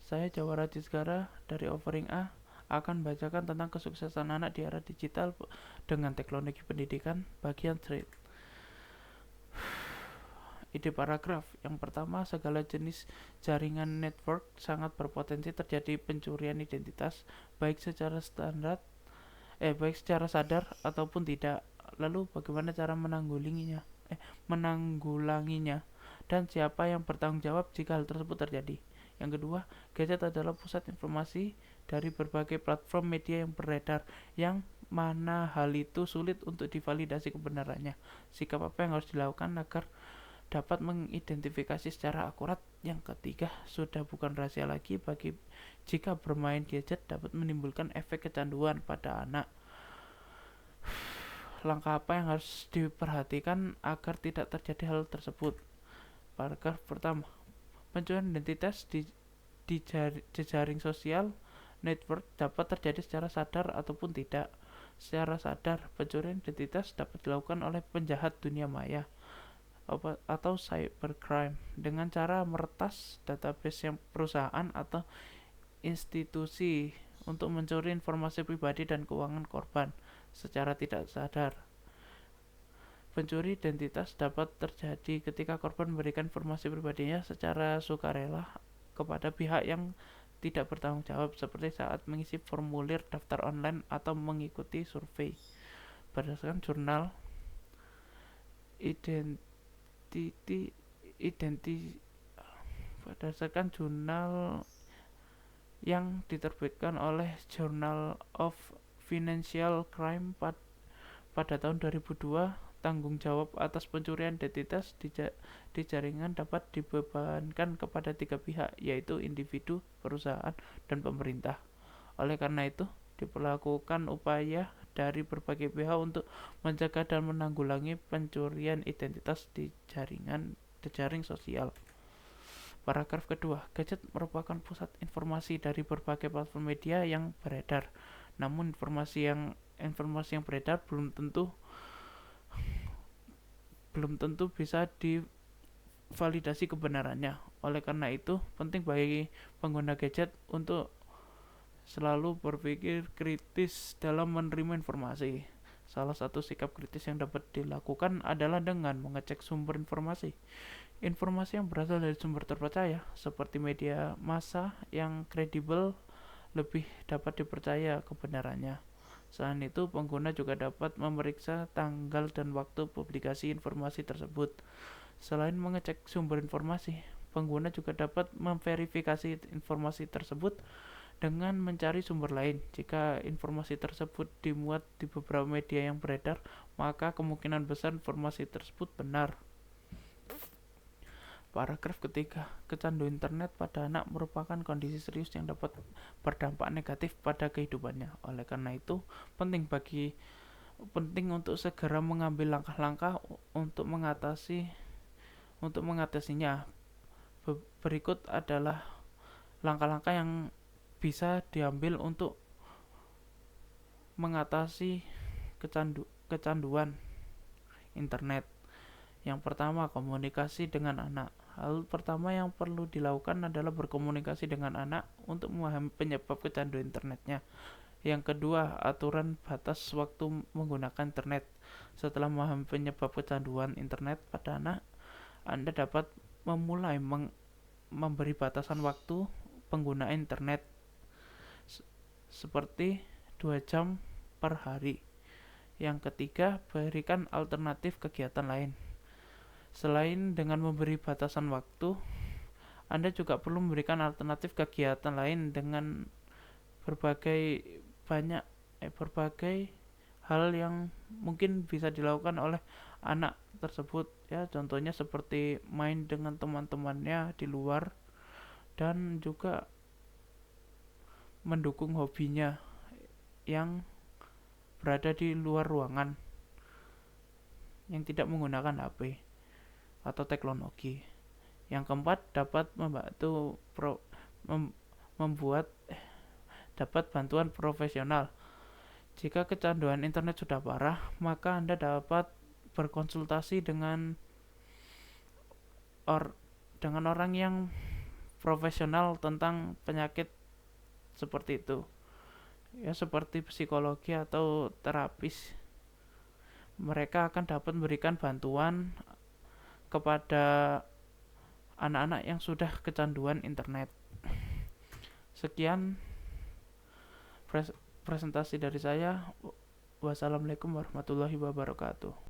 Saya Jawara Disgara dari Offering A akan bacakan tentang kesuksesan anak di era digital dengan teknologi pendidikan bagian trade. Ide paragraf yang pertama, segala jenis jaringan network sangat berpotensi terjadi pencurian identitas baik secara sadar ataupun tidak. Lalu bagaimana cara menanggulanginya dan siapa yang bertanggung jawab jika hal tersebut terjadi? Yang kedua, gadget adalah pusat informasi dari berbagai platform media yang beredar, yang mana hal itu sulit untuk divalidasi kebenarannya. Sikap apa yang harus dilakukan agar dapat mengidentifikasi secara akurat? Yang ketiga, sudah bukan rahasia lagi jika bermain gadget dapat menimbulkan efek kecanduan pada anak. Langkah apa yang harus diperhatikan agar tidak terjadi hal tersebut? Paragraf pertama, pencurian identitas di jejaring sosial network dapat terjadi secara sadar ataupun tidak. Secara sadar, pencurian identitas dapat dilakukan oleh penjahat dunia maya atau cybercrime dengan cara meretas database yang perusahaan atau institusi untuk mencuri informasi pribadi dan keuangan korban secara tidak sadar. Pencuri identitas dapat terjadi ketika korban memberikan informasi pribadinya secara sukarela kepada pihak yang tidak bertanggung jawab, seperti saat mengisi formulir daftar online atau mengikuti survei. Berdasarkan jurnal berdasarkan jurnal yang diterbitkan oleh Journal of Financial Crime pada tahun 2002, tanggung jawab atas pencurian identitas di jaringan dapat dibebankan kepada 3 pihak, yaitu individu, perusahaan, dan pemerintah. Oleh karena itu, diperlakukan upaya dari berbagai pihak untuk mencegah dan menanggulangi pencurian identitas di jaring sosial. Paragraf kedua, gadget merupakan pusat informasi dari berbagai platform media yang beredar. Namun informasi yang beredar belum tentu bisa divalidasi kebenarannya. Oleh karena itu, penting bagi pengguna gadget untuk selalu berpikir kritis dalam menerima informasi. Salah satu sikap kritis yang dapat dilakukan adalah dengan mengecek sumber informasi. Informasi yang berasal dari sumber terpercaya, seperti media massa yang kredibel, lebih dapat dipercaya kebenarannya. Selain itu, pengguna juga dapat memeriksa tanggal dan waktu publikasi informasi tersebut. Selain mengecek sumber informasi, pengguna juga dapat memverifikasi informasi tersebut dengan mencari sumber lain. Jika informasi tersebut dimuat di beberapa media yang beredar, maka kemungkinan besar informasi tersebut benar. Paragraf ketiga, kecanduan internet pada anak merupakan kondisi serius yang dapat berdampak negatif pada kehidupannya. Oleh karena itu, penting untuk segera mengambil langkah-langkah untuk mengatasinya. Berikut adalah langkah-langkah yang bisa diambil untuk mengatasi kecanduan internet. Yang pertama, komunikasi dengan anak. Hal pertama yang perlu dilakukan adalah berkomunikasi dengan anak untuk memahami penyebab kecanduan internetnya. Yang kedua, aturan batas waktu menggunakan internet. Setelah memahami penyebab kecanduan internet pada anak, Anda dapat memulai memberi batasan waktu penggunaan internet seperti 2 jam per hari. Yang ketiga, berikan alternatif kegiatan lain. Selain dengan memberi batasan waktu, Anda juga perlu memberikan alternatif kegiatan lain dengan berbagai hal yang mungkin bisa dilakukan oleh anak tersebut, ya, contohnya seperti main dengan teman-temannya di luar dan juga mendukung hobinya yang berada di luar ruangan yang tidak menggunakan HP atau teknologi. Yang keempat, dapat dapat bantuan profesional. Jika kecanduan internet sudah parah, maka Anda dapat berkonsultasi dengan orang yang profesional tentang penyakit seperti itu, ya seperti psikologi atau terapis. Mereka akan dapat memberikan bantuan kepada anak-anak yang sudah kecanduan internet. Sekian presentasi dari saya. Wassalamualaikum warahmatullahi wabarakatuh.